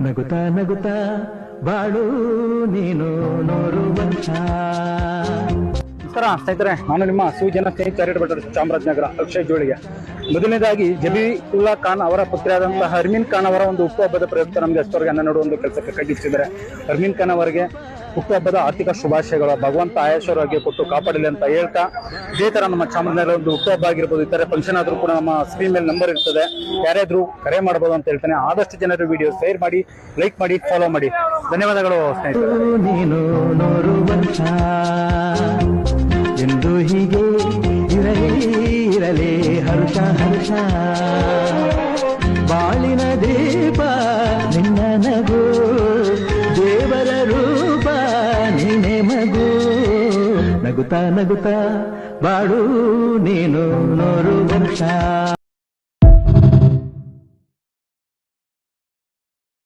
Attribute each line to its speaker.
Speaker 1: ನಗುತ್ತಾ ನಗುತ್ತಾ ಬಾಳು ನೀನು 100 ವರ್ಷ.
Speaker 2: ನಮಸ್ಕಾರ ಸ್ನೇಹಿತರೆ, ನಾನು ನಿಮ್ಮ ಶಿವಜನ ಸ್ನೇಹಿತ ಚಾರಿಟಬಲ್ ಚಾಮರಾಜನಗರ ಅಕ್ಷಯ್ ಜೋಳಿಗೆ. ಮೊದಲನೇದಾಗಿ ಜಬೀವುಲ್ಲಾ ಖಾನ್ ಅವರ ಪುತ್ರಿಯಾದಂತಹ ಹರ್ಮೀನ್ ಖಾನ್ ಅವರ ಒಂದು ಹುಟ್ಟುಹಬ್ಬದ ಪ್ರಯುಕ್ತ ನಮಗೆ ಅಷ್ಟವರೆಗೆ ಅನ್ನ ನೋಡುವ ಒಂದು ಕೆಲಸಕ್ಕೆ ಕೈಗಿಟ್ಟಿದ್ದಾರೆ. ಹರ್ಮೀನ್ ಖಾನ್ ಅವರಿಗೆ ಹುಟ್ಟುಹಬ್ಬದ ಆರ್ಥಿಕ ಶುಭಾಶಯಗಳು. ಭಗವಂತ ಆಯುಷ್ಯವಾಗಿ ಕೊಟ್ಟು ಕಾಪಾಡಲಿ ಅಂತ ಹೇಳ್ತಾ, ಇದೇ ತರ ನಮ್ಮ ಚಾಮರಾಜನಗರ ಒಂದು ಹುಟ್ಟುಹಬ್ಬ ಆಗಿರ್ಬೋದು, ಇತರ ಫಂಕ್ಷನ್ ಆದ್ರೂ ಕೂಡ ನಮ್ಮ ಸ್ಕ್ರೀನ್ ಮೇಲೆ ನಂಬರ್ ಇರ್ತದೆ, ಯಾರಾದ್ರೂ ಕರೆ ಮಾಡಬಹುದು ಅಂತ ಹೇಳ್ತಾನೆ. ಆದಷ್ಟು ಜನರು ವಿಡಿಯೋ ಶೇರ್ ಮಾಡಿ, ಲೈಕ್ ಮಾಡಿ, ಫಾಲೋ ಮಾಡಿ. ಧನ್ಯವಾದಗಳು ಸ್ನೇಹಿತರೆ.
Speaker 1: ನೀನು 100 ವರ್ಷ ಎಂದು ಹೀಗೆ ಇರಲಿ ಹರ್ಷ ಹರ್ಷ. ಬಾಳಿನ ದೀಪ ನಿನ್ನ ನಗು, ದೇವರ ರೂಪ ನೀನೆ ಮಗು. ನಗುತ್ತಾ ನಗುತ್ತಾ ಬಾಳು ನೀನು 100 ವರ್ಷ.